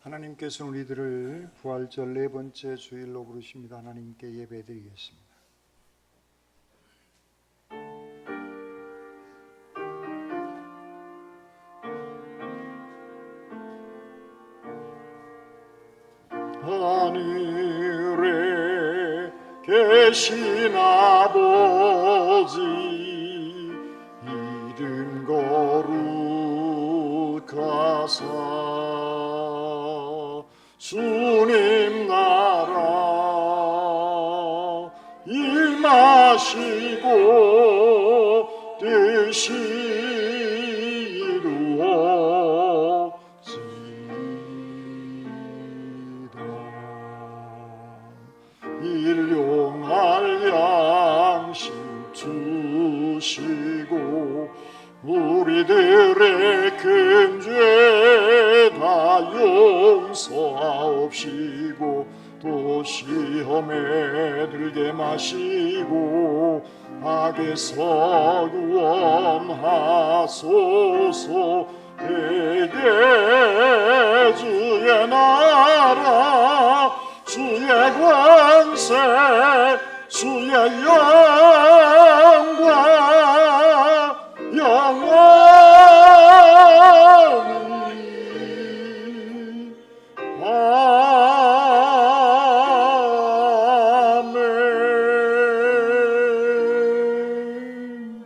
하나님께서는 우리들을 부활절 네 번째 주일로 부르십니다. 하나님께 예배드리겠습니다. 하늘에 계신 아버지, 이름 거룩하사 주님 나라 임하시고 뜻이 이루어지다. 일용할 양식 주시고 우리들의 큰 죄 다 용서하옵시고 또 시험에 들게 마시고 악에서 구원하소서. 대개 주의 나라 주의 권세 주의 영광 영원히 아멘.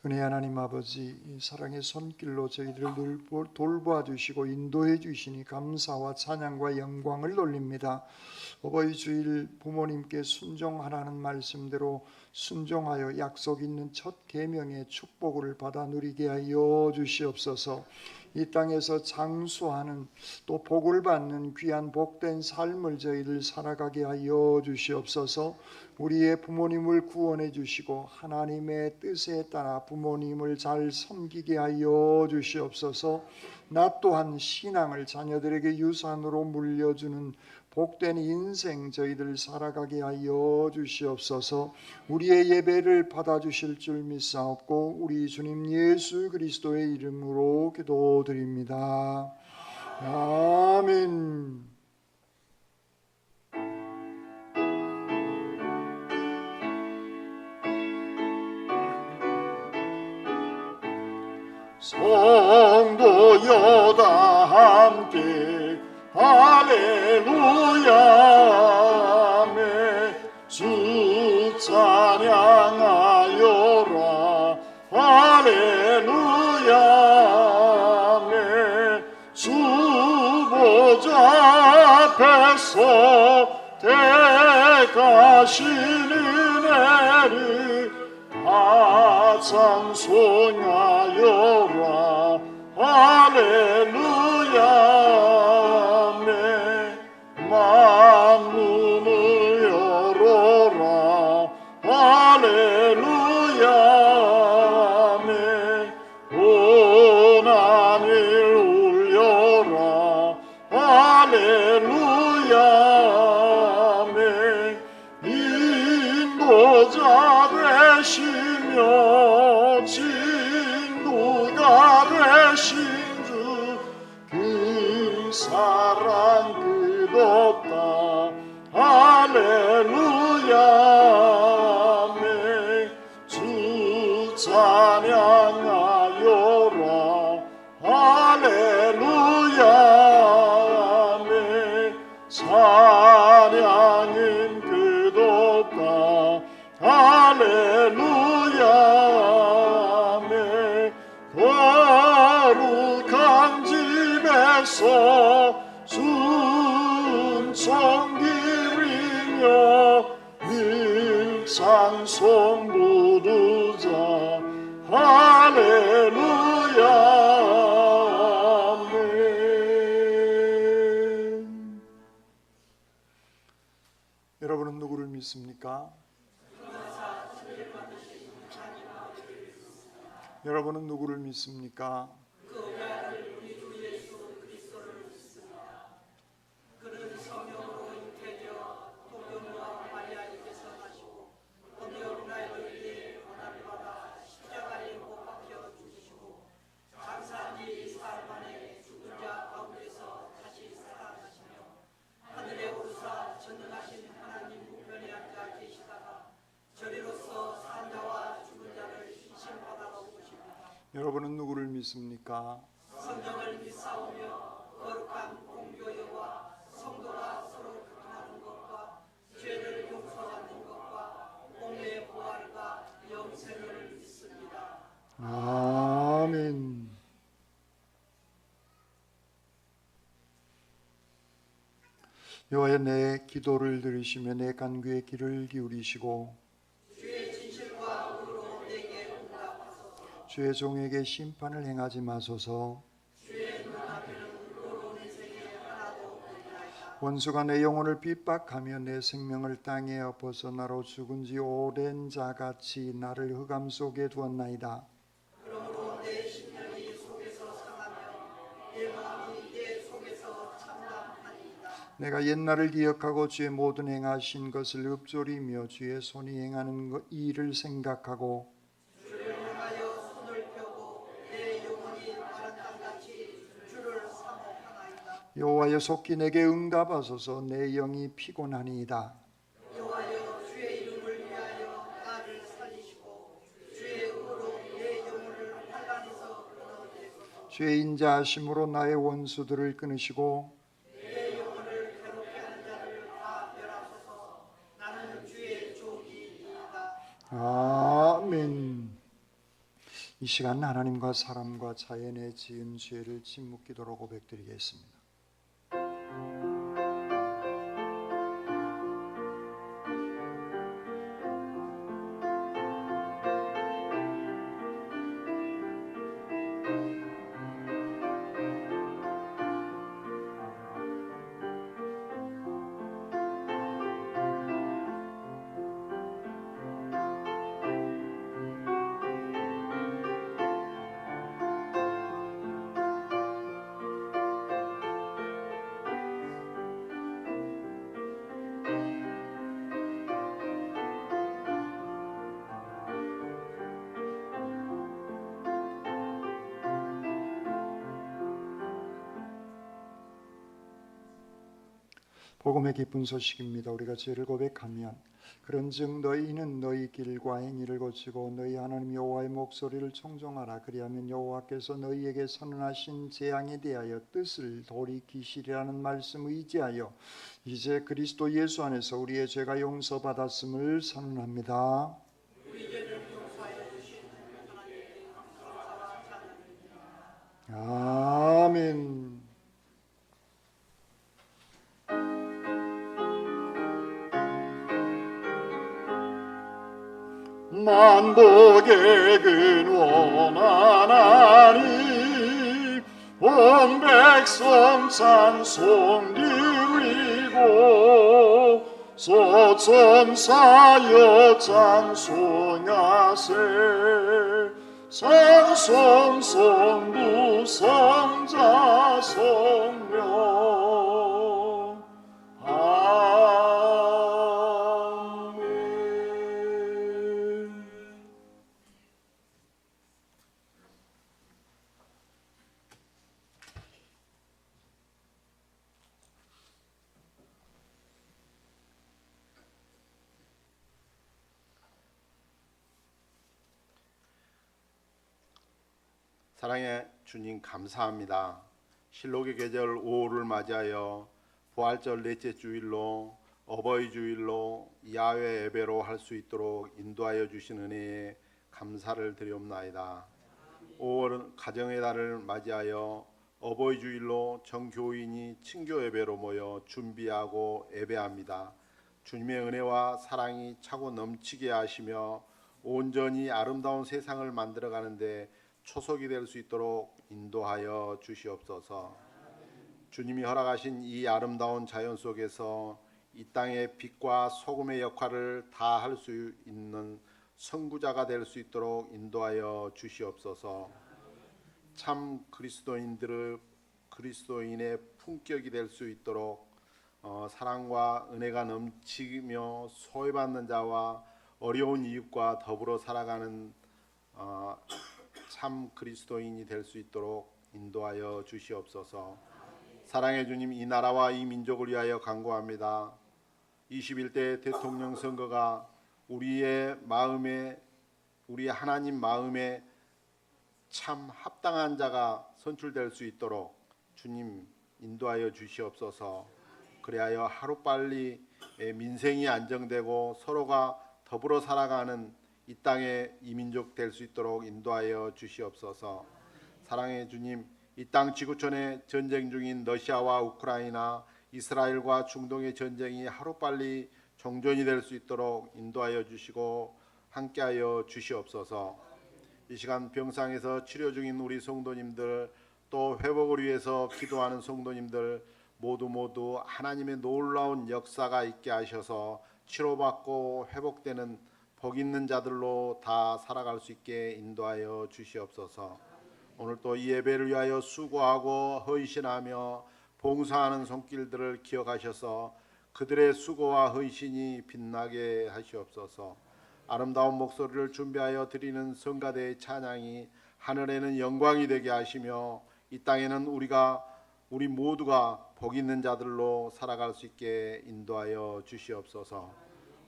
은혜 하나님 아버지, 사랑의 손길로 저희들을 늘 돌보아 주시고 인도해 주시니 감사와 찬양과 영광을 돌립니다. 어버이 주일 부모님께 순종하라는 말씀대로 순종하여 약속 있는 첫 계명의 축복을 받아 누리게 하여 주시옵소서. 이 땅에서 장수하는 또 복을 받는 귀한 복된 삶을 저희들 살아가게 하여 주시옵소서. 우리의 부모님을 구원해 주시고 하나님의 뜻에 따라 부모님을 잘 섬기게 하여 주시옵소서. 나 또한 신앙을 자녀들에게 유산으로 물려주는 복된 인생 저희들 살아가게 하여 주시옵소서. 우리의 예배를 받아주실 줄 믿사옵고 우리 주님 예수 그리스도의 이름으로 기도드립니다. 아멘. 성도여 다 함께 할렐루야 아멘. 주 찬양하여라 할렐루야 아멘. 주 보좌 앞에서 택하신 은혜를 다 찬송하여라 할렐루야 아멘. 만문을 열어라 할렐루야 아멘. 온 하늘 울려라 할렐루야 아멘. 인도자 되시며 진도가 되신 주 그 사랑 끝없다 할렐루야 아멘. 주 찬양하여라 할렐루야 아멘. 찬양은 끝없다 할렐루야 아멘. 거룩한 집에서 순천 기리며 늘 찬송 부르자 할렐루야 아멘. 여러분은 누구를 믿습니까? 여러분은 누구를 믿습니까? 믿습니까? 아멘. 여호와여, 내 기도를 들으시며 내 간구에 귀를 기울이시고 주의 종에게 심판을 행하지 마소서. 원수가 내 영혼을 핍박하며 내 생명을 땅에 벗어나러 죽은 지 오랜 자같이 나를 흑암 속에 두었나이다. 내가 옛날을 기억하고 주의 모든 행하신 것을 읊조리며 주의 손이 행하는 일을 생각하고 여호와여, 속히 내게 응답하소서. 내 영이 피곤하니이다. 주의 인자하심으로 나의 원수들을 끊으시고 아멘. 이 시간 하나님과 사람과 자연에 지은 죄를 침묵기도로 고백드리겠습니다. 복음의 기쁜 소식입니다. 우리가 죄를 고백하면 그런즉 너희는 너희 길과 행위를 고치고 너희 하나님 여호와의 목소리를 청종하라. 그리하면 여호와께서 너희에게 선언하신 재앙에 대하여 뜻을 돌이키시리라는 말씀 의지하여 이제 그리스도 예수 안에서 우리의 죄가 용서받았음을 선언합니다. 아멘. 만복의 근원 하나님, 온 백성 찬송 드리고 소천사여 찬송하세. 찬송 성부 성자 성령 아멘. 사랑의 주님, 감사합니다. 실록의 계절 5월을 맞이하여 부활절 넷째 주일로 어버이 주일로 야외 예배로 할 수 있도록 인도하여 주신 은혜에 감사를 드리옵나이다. 5월은 가정의 달을 맞이하여 어버이 주일로 전 교인이 친교 예배로 모여 준비하고 예배합니다. 주님의 은혜와 사랑이 차고 넘치게 하시며 온전히 아름다운 세상을 만들어가는데 초석이 될 수 있도록 인도하여 주시옵소서. 주님이 허락하신 이 아름다운 자연 속에서 이 땅의 빛과 소금의 역할을 다 할 수 있는 선구자가 될 수 있도록 인도하여 주시옵소서. 참 그리스도인의 품격이 될 수 있도록 사랑과 은혜가 넘치며 소외받는 자와 어려운 이웃과 더불어 살아가는 참 그리스도인이 될 수 있도록 인도하여 주시옵소서. 사랑의 주님, 이 나라와 이 민족을 위하여 간구합니다. 21대 대통령 선거가 우리의 하나님 마음에 참 합당한 자가 선출될 수 있도록 주님 인도하여 주시옵소서. 그리하여 하루빨리 민생이 안정되고 서로가 더불어 살아가는 이 땅의 이민족 될 수 있도록 인도하여 주시옵소서. 사랑의 주님, 이 땅 지구촌에 전쟁 중인 러시아와 우크라이나, 이스라엘과 중동의 전쟁이 하루빨리 종전이 될 수 있도록 인도하여 주시고 함께하여 주시옵소서. 이 시간 병상에서 치료 중인 우리 성도님들, 또 회복을 위해서 기도하는 성도님들 모두 하나님의 놀라운 역사가 있게 하셔서 치료받고 회복되는 복 있는 자들로 다 살아갈 수 있게 인도하여 주시옵소서. 오늘 또 이 예배를 위하여 수고하고 헌신하며 봉사하는 손길들을 기억하셔서 그들의 수고와 헌신이 빛나게 하시옵소서. 아름다운 목소리를 준비하여 드리는 성가대의 찬양이 하늘에는 영광이 되게 하시며 이 땅에는 우리 모두가 복 있는 자들로 살아갈 수 있게 인도하여 주시옵소서.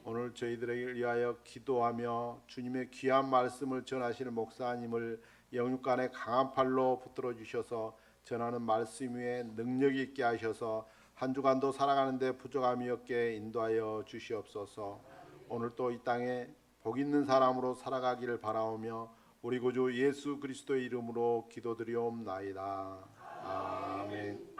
오늘 저희들을 위하여 기도하며 주님의 귀한 말씀을 전하시는 목사님을 영육간의 강한 팔로 붙들어 주셔서 전하는 말씀 위에 능력이 있게 하셔서 한 주간도 살아가는데 부족함이 없게 인도하여 주시옵소서. 오늘 또 이 땅에 복 있는 사람으로 살아가기를 바라오며 우리 구주 예수 그리스도의 이름으로 기도드리옵나이다. 아멘.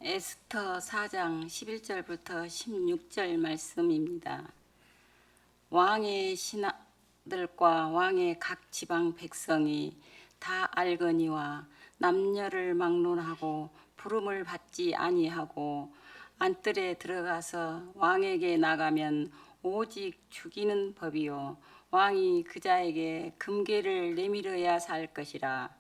에스터 4장 11절부터 16절 말씀입니다. 왕의 신하들과 왕의 각 지방 백성이 다 알거니와 남녀를 막론하고 부름을 받지 아니하고 안뜰에 들어가서 왕에게 나가면 오직 죽이는 법이요 왕이 그자에게 금괴를 내밀어야 살 것이라.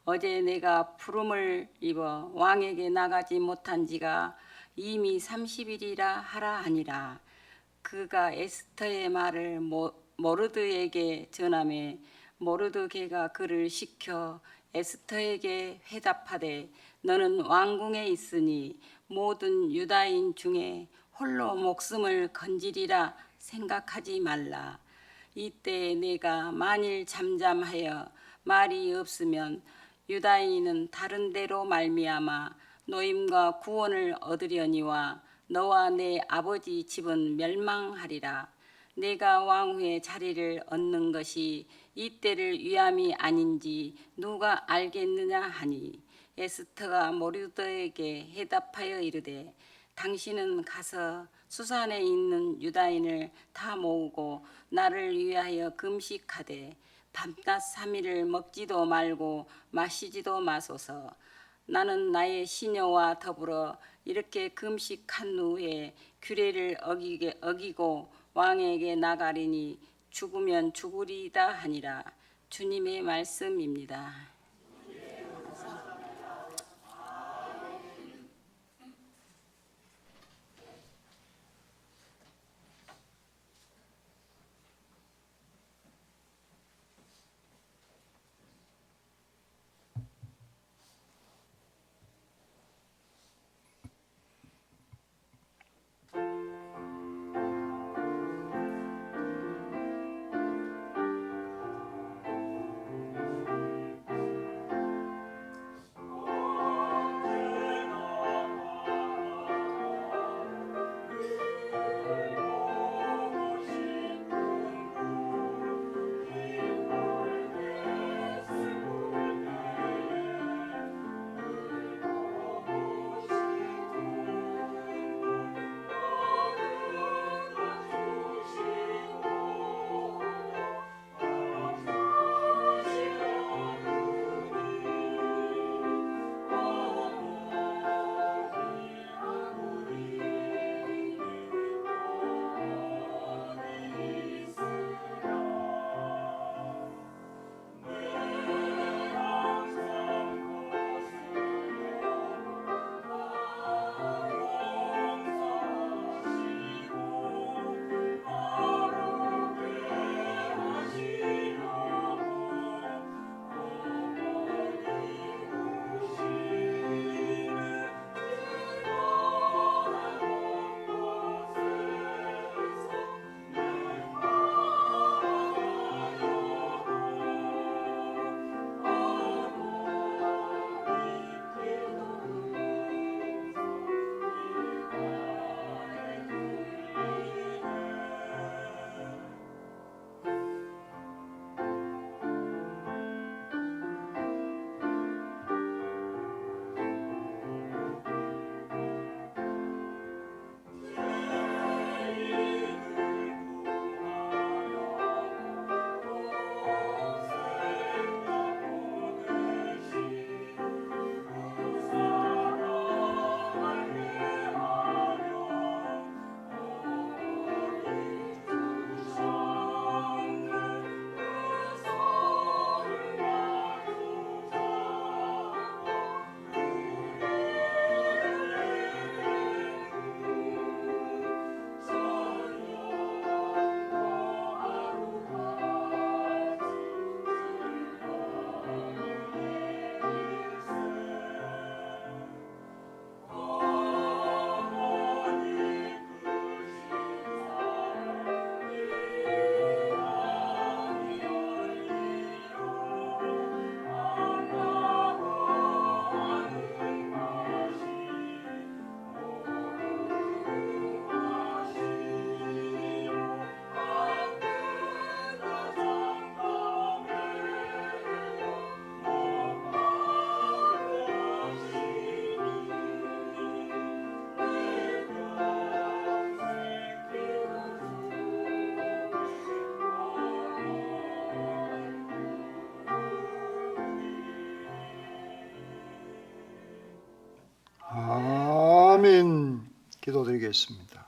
어제 내가 부름을 입어 왕에게 나가지 못한 지가 이미 30일이라 하라 하니라. 그가 에스터의 말을 모르드에게 전하매 모르드게가 그를 시켜 에스터에게 회답하되 너는 왕궁에 있으니 모든 유다인 중에 홀로 목숨을 건지리라 생각하지 말라. 이때 내가 만일 잠잠하여 말이 없으면 유다인은 다른 데로 말미암아 노임과 구원을 얻으려니와 너와 내 아버지 집은 멸망하리라. 내가 왕후의 자리를 얻는 것이 이때를 위함이 아닌지 누가 알겠느냐 하니 에스터가 모르드에게 해답하여 이르되 당신은 가서 수산에 있는 유다인을 다 모으고 나를 위하여 금식하되 밤낮 3일을 먹지도 말고 마시지도 마소서. 나는 나의 시녀와 더불어 이렇게 금식한 후에 규례를 어기고 왕에게 나가리니 죽으면 죽으리이다 하니라. 주님의 말씀입니다. 아멘. 기도드리겠습니다.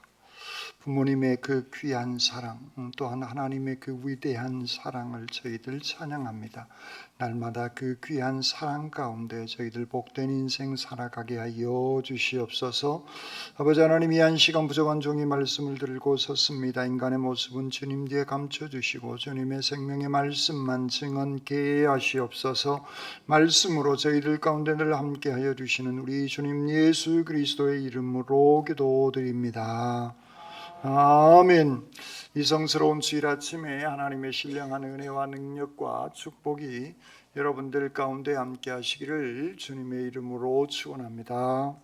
부모님의 그 귀한 사랑, 또한 하나님의 그 위대한 사랑을 저희들 찬양합니다. 날마다 그 귀한 사랑 가운데 저희들 복된 인생 살아가게 하여 주시옵소서. 아버지 하나님, 이 한 시간 부족한 종이 말씀을 들고 섰습니다. 인간의 모습은 주님 뒤에 감춰주시고 주님의 생명의 말씀만 증언케 하시옵소서. 말씀으로 저희들 가운데 늘 함께하여 주시는 우리 주님 예수 그리스도의 이름으로 기도드립니다. 아멘. 이성스러운 주일 아침에 하나님의 신령한 은혜와 능력과 축복이 여러분들 가운데 함께 하시기를 주님의 이름으로 축원합니다.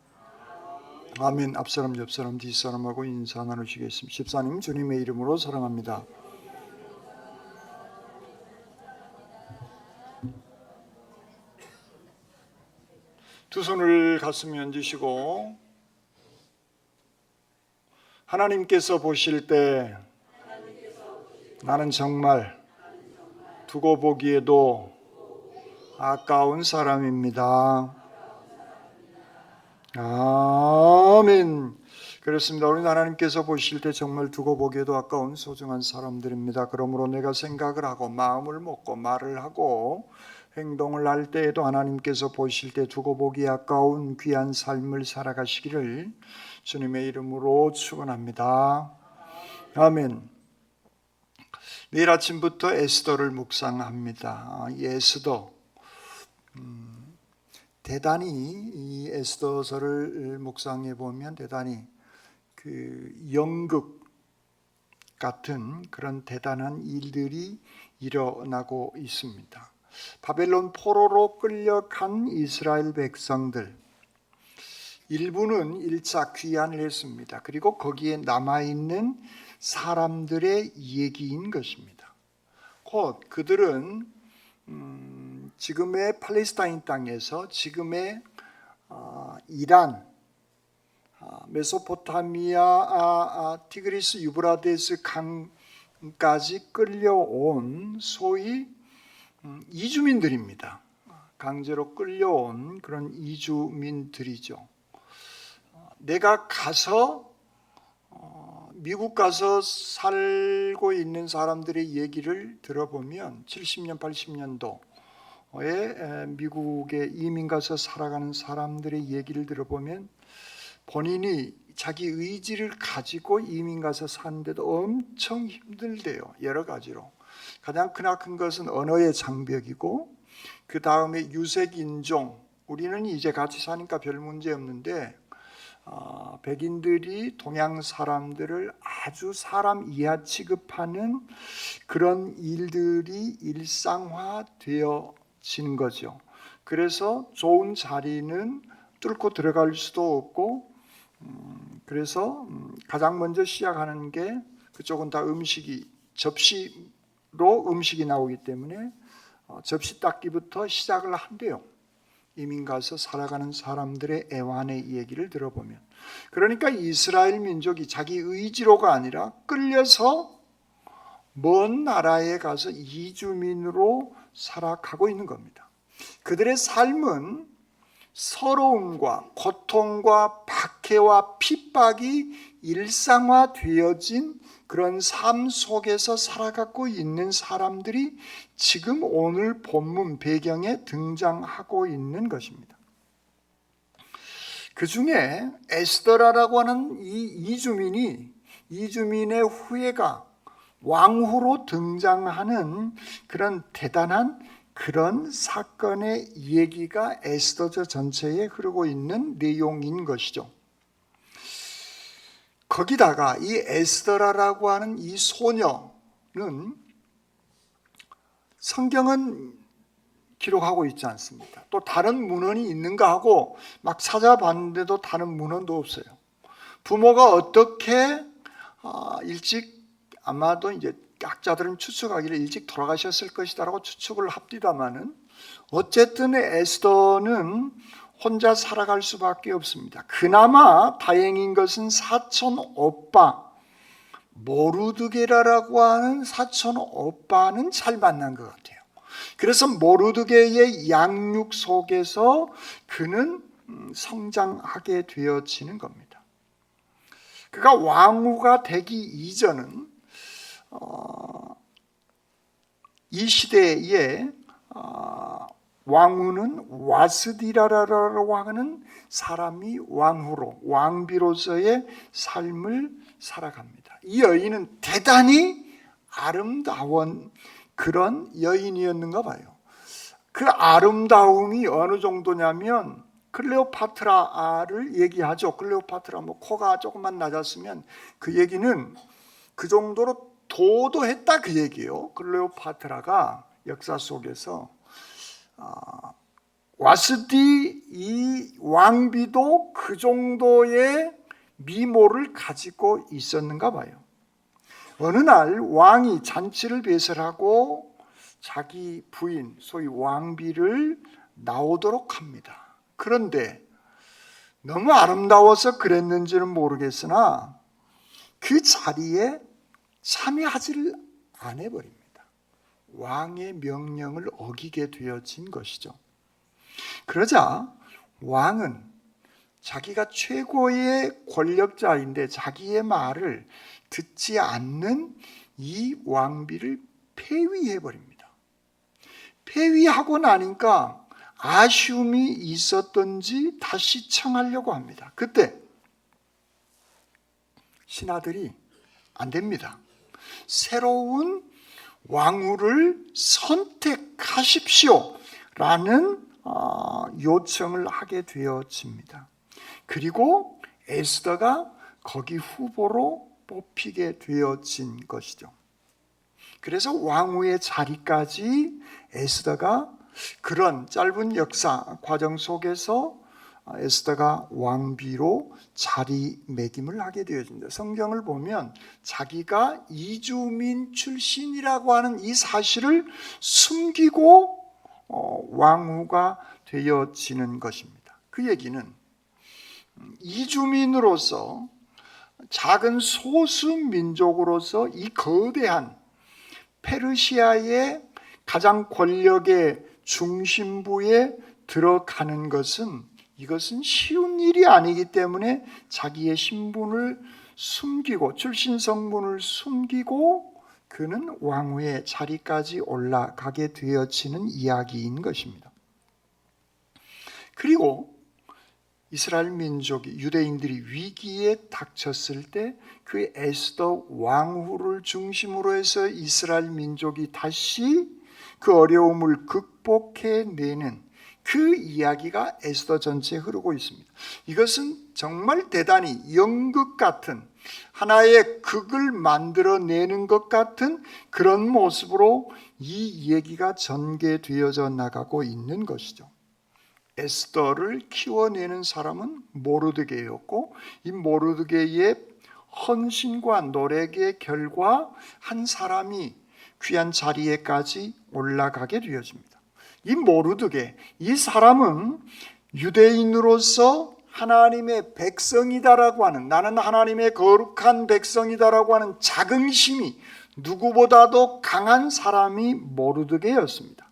아멘. 앞사람 옆사람 뒷사람하고 인사 나누시겠습니다. 집사님, 주님의 이름으로 사랑합니다. 두 손을 가슴에 얹으시고 하나님께서 보실 때 나는 정말 두고 보기에도 아까운 사람입니다. 아멘. 그렇습니다. 우리 하나님께서 보실 때 정말 두고 보기에도 아까운 소중한 사람들입니다. 그러므로 내가 생각을 하고 마음을 먹고 말을 하고 행동을 할 때에도 하나님께서 보실 때 두고 보기 아까운 귀한 삶을 살아가시기를 주님의 이름으로 축원합니다. 아멘. 내일 아침부터 에스더를 묵상합니다. 이 에스더, 대단히 이 에스더서를 묵상해 보면 대단히 그 연극 같은 그런 대단한 일들이 일어나고 있습니다. 바벨론 포로로 끌려간 이스라엘 백성들, 일부는 1차 귀환을 했습니다. 그리고 거기에 남아있는 사람들의 얘기인 것입니다. 곧 그들은 지금의 팔레스타인 땅에서 지금의 이란, 메소포타미아, 티그리스 유브라데스 강까지 끌려온 소위 이주민들입니다. 강제로 끌려온 그런 이주민들이죠. 내가 가서 미국 가서 살고 있는 사람들의 얘기를 들어보면 70년, 80년도에 미국에 이민 가서 살아가는 사람들의 얘기를 들어보면 본인이 자기 의지를 가지고 이민 가서 사는데도 엄청 힘들대요. 여러 가지로. 가장 크나큰 것은 언어의 장벽이고, 그 다음에 유색인종, 우리는 이제 같이 사니까 별 문제 없는데 백인들이 동양 사람들을 아주 사람 이하 취급하는 그런 일들이 일상화되어지는 거죠. 그래서 좋은 자리는 뚫고 들어갈 수도 없고, 그래서 가장 먼저 시작하는 게 그쪽은 다 음식이 접시로 음식이 나오기 때문에 접시 닦기부터 시작을 한대요. 이민 가서 살아가는 사람들의 애환의 얘기를 들어보면, 그러니까 이스라엘 민족이 자기 의지로가 아니라 끌려서 먼 나라에 가서 이주민으로 살아가고 있는 겁니다. 그들의 삶은 서러움과 고통과 박해와 핍박이 일상화되어진 그런 삶 속에서 살아가고 있는 사람들이 지금 오늘 본문 배경에 등장하고 있는 것입니다. 그 중에 에스더라라고 하는 이 이주민의 후예가 왕후로 등장하는 그런 대단한 그런 사건의 얘기가 에스더서 전체에 흐르고 있는 내용인 것이죠. 거기다가 이 에스더라라고 하는 이 소녀는 성경은 기록하고 있지 않습니다. 또 다른 문헌이 있는가 하고 막 찾아봤는데도 다른 문헌도 없어요. 부모가 어떻게 일찍, 아마도 이제 학자들은 추측하기를 일찍 돌아가셨을 것이다라고 추측을 합디다마는 어쨌든 에스더는 혼자 살아갈 수밖에 없습니다. 그나마 다행인 것은 사촌 오빠 모르드게라라고 하는 사촌 오빠는 잘 만난 것 같아요. 그래서 모르드게의 양육 속에서 그는 성장하게 되어지는 겁니다. 그가 왕후가 되기 이전은 이 시대에 왕후는 와스디라라고 하는 사람이 왕후로 왕비로서의 삶을 살아갑니다. 이 여인은 대단히 아름다운 그런 여인이었는가 봐요. 그 아름다움이 어느 정도냐면 클레오파트라를 얘기하죠. 클레오파트라 코가 조금만 낮았으면 그 얘기는 그 정도로 도도했다 그 얘기예요. 클레오파트라가 역사 속에서 와스디 이 왕비도 그 정도의 미모를 가지고 있었는가 봐요. 어느 날 왕이 잔치를 배설하고 자기 부인 소위 왕비를 나오도록 합니다. 그런데 너무 아름다워서 그랬는지는 모르겠으나 그 자리에 참여하지를 않아버립니다. 왕의 명령을 어기게 되어진 것이죠. 그러자 왕은 자기가 최고의 권력자인데 자기의 말을 듣지 않는 이 왕비를 폐위해버립니다. 폐위하고 나니까 아쉬움이 있었던지 다시 청하려고 합니다. 그때 신하들이 안 됩니다. 새로운 왕후를 선택하십시오 라는 요청을 하게 되어집니다. 그리고 에스더가 거기 후보로 뽑히게 되어진 것이죠. 그래서 왕후의 자리까지 에스더가 그런 짧은 역사 과정 속에서 에스더가 왕비로 자리매김을 하게 되어집니다. 성경을 보면 자기가 이주민 출신이라고 하는 이 사실을 숨기고 왕후가 되어지는 것입니다. 그 얘기는 이주민으로서 작은 소수 민족으로서 이 거대한 페르시아의 가장 권력의 중심부에 들어가는 것은 이것은 쉬운 일이 아니기 때문에 자기의 신분을 숨기고 출신 성분을 숨기고 그는 왕후의 자리까지 올라가게 되어지는 이야기인 것입니다. 그리고 이스라엘 민족이 유대인들이 위기에 닥쳤을 때 그 에스더 왕후를 중심으로 해서 이스라엘 민족이 다시 그 어려움을 극복해내는 그 이야기가 에스더 전체에 흐르고 있습니다. 이것은 정말 대단히 연극 같은 하나의 극을 만들어내는 것 같은 그런 모습으로 이 얘기가 전개되어져 나가고 있는 것이죠. 에스더를 키워내는 사람은 모르드게였고 이 모르드게의 헌신과 노력의 결과 한 사람이 귀한 자리에까지 올라가게 되어집니다. 이 모르드게, 이 사람은 유대인으로서 하나님의 백성이다라고 하는, 나는 하나님의 거룩한 백성이다라고 하는 자긍심이 누구보다도 강한 사람이 모르드게였습니다.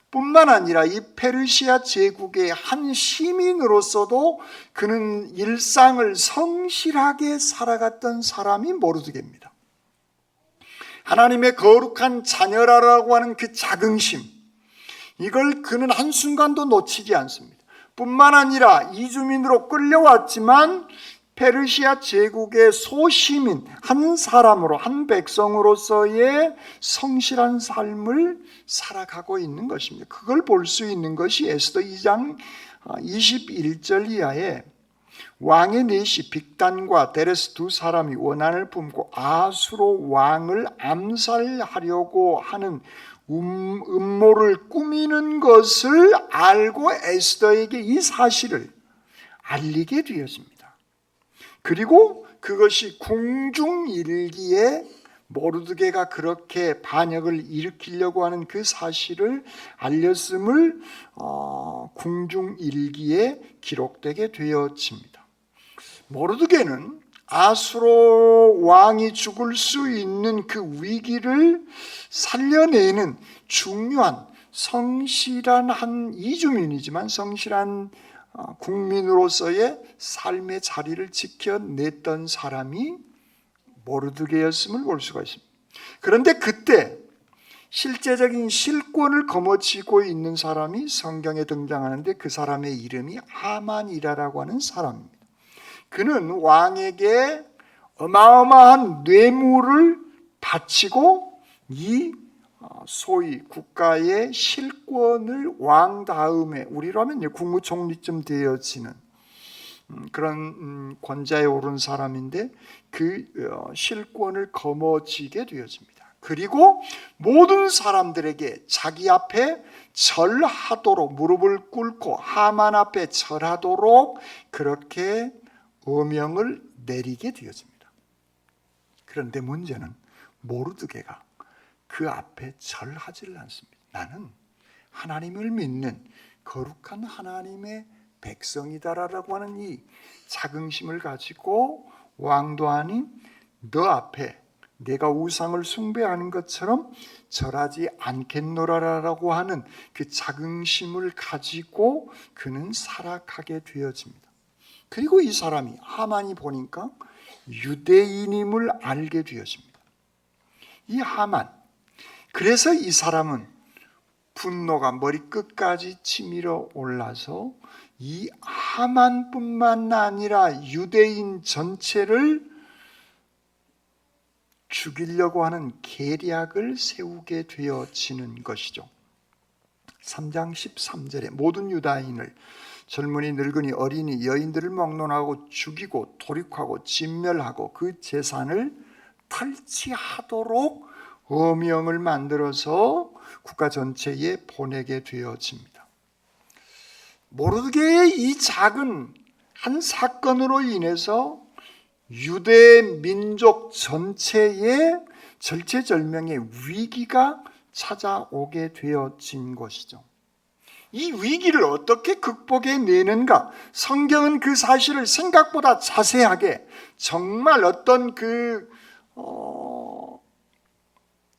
뿐만 아니라 이 페르시아 제국의 한 시민으로서도 그는 일상을 성실하게 살아갔던 사람이 모르드게입니다. 하나님의 거룩한 자녀라고 하는 그 자긍심, 이걸 그는 한순간도 놓치지 않습니다. 뿐만 아니라 이주민으로 끌려왔지만 페르시아 제국의 소시민 한 사람으로, 한 백성으로서의 성실한 삶을 살아가고 있는 것입니다. 그걸 볼 수 있는 것이 에스더 2장 21절 이하에 왕의 넷이 빅단과 데레스 두 사람이 원한을 품고 아수로 왕을 암살하려고 하는 음모를 꾸미는 것을 알고 에스더에게 이 사실을 알리게 되었습니다. 그리고 그것이 궁중일기에 모르드게가 그렇게 반역을 일으키려고 하는 그 사실을 알렸음을 궁중일기에 기록되게 되어집니다. 모르드게는 아수로 왕이 죽을 수 있는 그 위기를 살려내는 중요한 성실한 한 이주민이지만 성실한 국민으로서의 삶의 자리를 지켜냈던 사람이 모르드게였음을 볼 수가 있습니다. 그런데 그때 실제적인 실권을 거머쥐고 있는 사람이 성경에 등장하는데 그 사람의 이름이 하만이라고 하는 사람입니다. 그는 왕에게 어마어마한 뇌물을 바치고 이 소위 국가의 실권을 왕 다음에 우리로 하면 국무총리쯤 되어지는 그런 권자에 오른 사람인데 그 실권을 거머쥐게 되어집니다. 그리고 모든 사람들에게 자기 앞에 절하도록 무릎을 꿇고 하만 앞에 절하도록 그렇게 어명을 내리게 되어집니다. 그런데 문제는 모르드게가 그 앞에 절하지를 않습니다. 나는 하나님을 믿는 거룩한 하나님의 백성이다라고 하는 이 자긍심을 가지고 왕도 아닌 너 앞에 내가 우상을 숭배하는 것처럼 절하지 않겠노라라고 하는 그 자긍심을 가지고 그는 살아가게 되어집니다. 그리고 이 사람이 하만이 보니까 유대인임을 알게 되어집니다. 이 하만, 그래서 이 사람은 분노가 머리끝까지 치밀어 올라서 이 하만뿐만 아니라 유대인 전체를 죽이려고 하는 계략을 세우게 되어지는 것이죠. 3장 13절에 모든 유다인을 젊은이, 늙은이, 어린이, 여인들을 막론하고 죽이고 도륙하고 진멸하고 그 재산을 탈취하도록 어명을 만들어서 국가 전체에 보내게 되어집니다. 모르드게의 이 작은 한 사건으로 인해서 유대 민족 전체에 절체절명의 위기가 찾아오게 되어진 것이죠. 이 위기를 어떻게 극복해내는가? 성경은 그 사실을 생각보다 자세하게 정말 어떤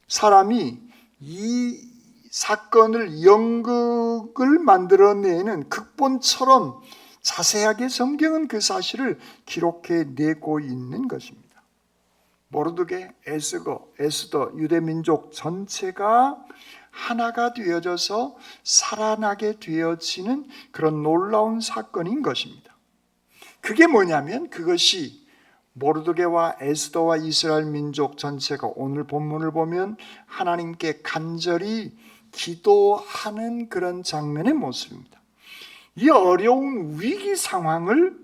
사람이 이 사건을 연극을 만들어내는 극본처럼 자세하게 성경은 그 사실을 기록해내고 있는 것입니다. 모르드게, 에스더, 유대민족 전체가 하나가 되어져서 살아나게 되어지는 그런 놀라운 사건인 것입니다. 그게 뭐냐면 그것이 모르드게와 에스더와 이스라엘 민족 전체가 오늘 본문을 보면 하나님께 간절히 기도하는 그런 장면의 모습입니다. 이 어려운 위기 상황을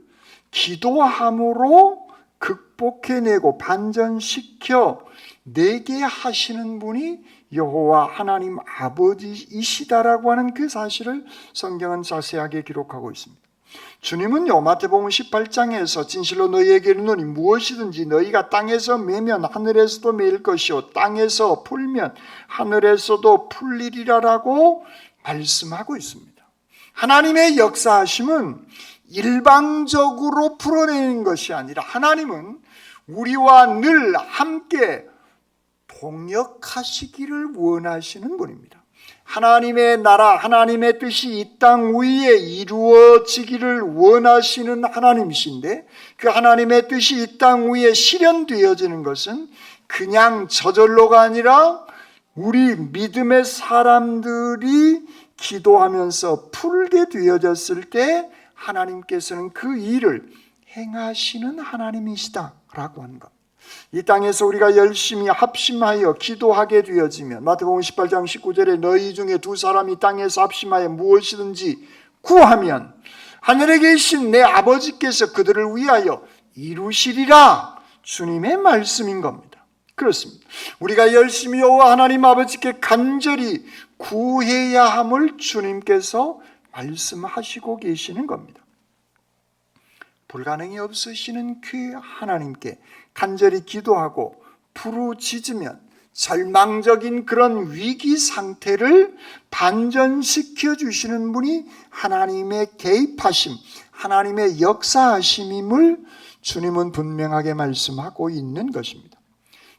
기도함으로 극복해내고 반전시켜 내게 하시는 분이 여호와 하나님 아버지이시다라고 하는 그 사실을 성경은 자세하게 기록하고 있습니다. 주님은요, 마태복음 18장에서 진실로 너희에게 이르노니 무엇이든지 너희가 땅에서 매면 하늘에서도 매일 것이요 땅에서 풀면 하늘에서도 풀리리라라고 말씀하고 있습니다. 하나님의 역사하심은 일방적으로 풀어내는 것이 아니라 하나님은 우리와 늘 함께 동역하시기를 원하시는 분입니다. 하나님의 나라, 하나님의 뜻이 이 땅 위에 이루어지기를 원하시는 하나님이신데 그 하나님의 뜻이 이 땅 위에 실현되어지는 것은 그냥 저절로가 아니라 우리 믿음의 사람들이 기도하면서 풀게 되어졌을 때 하나님께서는 그 일을 행하시는 하나님이시다라고 하는 것. 이 땅에서 우리가 열심히 합심하여 기도하게 되어지면 마태복음 18장 19절에 너희 중에 두 사람이 땅에서 합심하여 무엇이든지 구하면 하늘에 계신 내 아버지께서 그들을 위하여 이루시리라 주님의 말씀인 겁니다. 그렇습니다. 우리가 열심히 여호와 하나님 아버지께 간절히 구해야 함을 주님께서 말씀하시고 계시는 겁니다. 불가능이 없으시는 그 하나님께 간절히 기도하고 부르짖으면 절망적인 그런 위기 상태를 반전시켜 주시는 분이 하나님의 개입하심, 하나님의 역사하심임을 주님은 분명하게 말씀하고 있는 것입니다.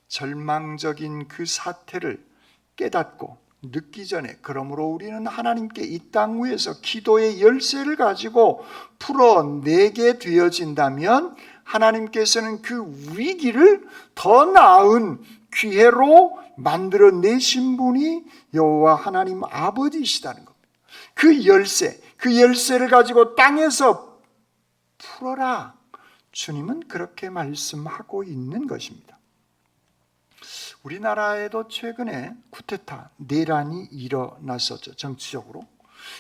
절망적인 그 사태를 깨닫고 늦기 전에 그러므로 우리는 하나님께 이 땅 위에서 기도의 열쇠를 가지고 풀어내게 되어진다면 하나님께서는 그 위기를 더 나은 기회로 만들어내신 분이 여호와 하나님 아버지시다는 겁니다. 그 열쇠를 가지고 땅에서 풀어라. 주님은 그렇게 말씀하고 있는 것입니다. 우리나라에도 최근에 쿠데타, 내란이 일어났었죠, 정치적으로.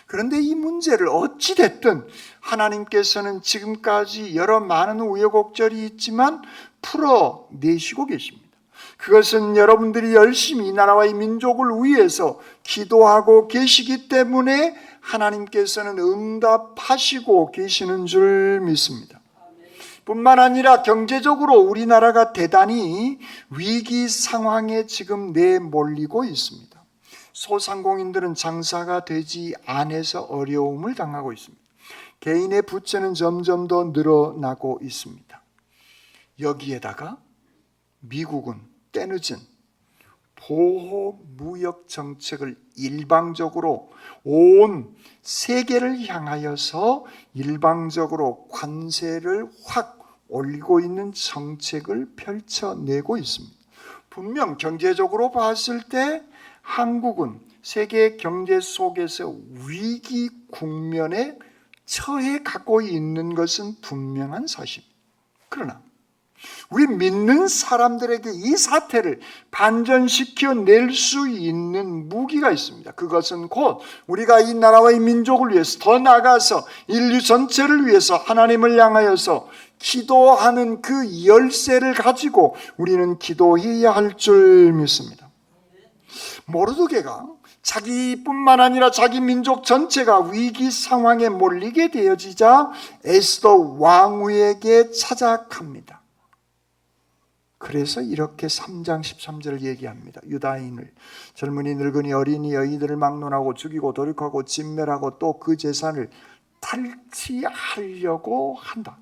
그런데 이 문제를 어찌됐든 하나님께서는 지금까지 여러 많은 우여곡절이 있지만 풀어내시고 계십니다. 그것은 여러분들이 열심히 이 나라와 이 민족을 위해서 기도하고 계시기 때문에 하나님께서는 응답하시고 계시는 줄 믿습니다. 뿐만 아니라 경제적으로 우리나라가 대단히 위기 상황에 지금 내몰리고 있습니다. 소상공인들은 장사가 되지 않아서 어려움을 당하고 있습니다. 개인의 부채는 점점 더 늘어나고 있습니다. 여기에다가 미국은 때늦은 보호무역 정책을 일방적으로 온 세계를 향하여서 일방적으로 관세를 확 올리고 있는 정책을 펼쳐내고 있습니다. 분명 경제적으로 봤을 때 한국은 세계 경제 속에서 위기 국면에 처해 가고 있는 것은 분명한 사실입니다. 그러나 우리 믿는 사람들에게 이 사태를 반전시켜 낼 수 있는 무기가 있습니다. 그것은 곧 우리가 이 나라와 이 민족을 위해서 더 나아가서 인류 전체를 위해서 하나님을 향하여서 기도하는 그 열쇠를 가지고 우리는 기도해야 할 줄 믿습니다. 모르드게가 자기뿐만 아니라 자기 민족 전체가 위기 상황에 몰리게 되어지자 에스더 왕후에게 찾아갑니다. 그래서 이렇게 3장 13절을 얘기합니다. 유다인을 젊은이 늙은이 어린이 여인들을 막론하고 죽이고 도륙하고 진멸하고 또 그 재산을 탈취하려고 한다.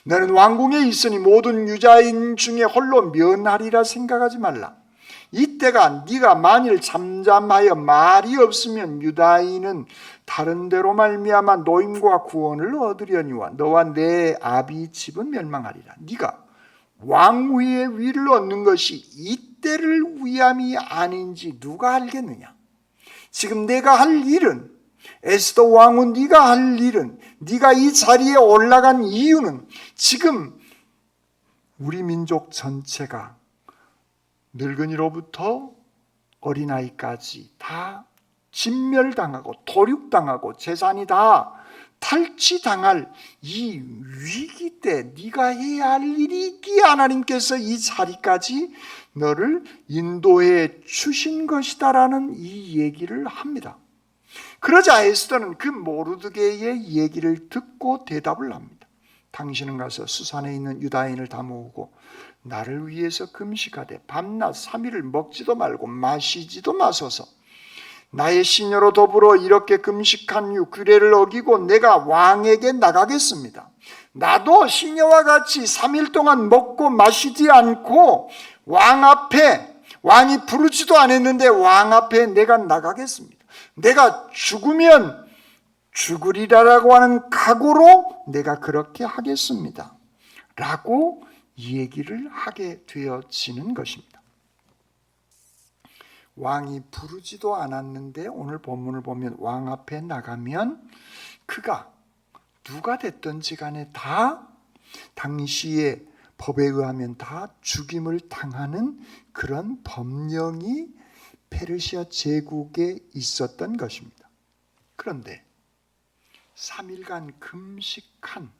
너는 왕궁에 있으니 모든 유다인 중에 홀로 면하리라 생각하지 말라. 이때가 네가 만일 잠잠하여 말이 없으면 유다인은 다른 데로 말미암아 노임과 구원을 얻으려니와 너와 내 아비 집은 멸망하리라. 네가 왕위의 위를 얻는 것이 이때를 위함이 아닌지 누가 알겠느냐? 지금 내가 할 일은, 에스더 왕후 네가 할 일은, 네가 이 자리에 올라간 이유는 지금 우리 민족 전체가 늙은이로부터 어린아이까지 다 진멸당하고 도륙당하고 재산이 다 탈취당할 이 위기 때 네가 해야 할 일이기에 하나님께서 이 자리까지 너를 인도해 주신 것이다라는 이 얘기를 합니다. 그러자 에스더는 그 모르드게의 얘기를 듣고 대답을 합니다. 당신은 가서 수산에 있는 유다인을 다 모으고 나를 위해서 금식하되 밤낮 3일을 먹지도 말고 마시지도 마소서. 나의 시녀로 더불어 이렇게 금식한 후 규례를 어기고 내가 왕에게 나가겠습니다. 나도 시녀와 같이 3일 동안 먹고 마시지 않고 왕 앞에, 왕이 부르지도 않았는데 왕 앞에 내가 나가겠습니다. 내가 죽으면 죽으리라고 하는 각오로 내가 그렇게 하겠습니다. 라고 얘기를 하게 되어지는 것입니다. 왕이 부르지도 않았는데 오늘 본문을 보면 왕 앞에 나가면 그가 누가 됐든지 간에 다 당시의 법에 의하면 다 죽임을 당하는 그런 법령이 페르시아 제국에 있었던 것입니다. 그런데 3일간 금식한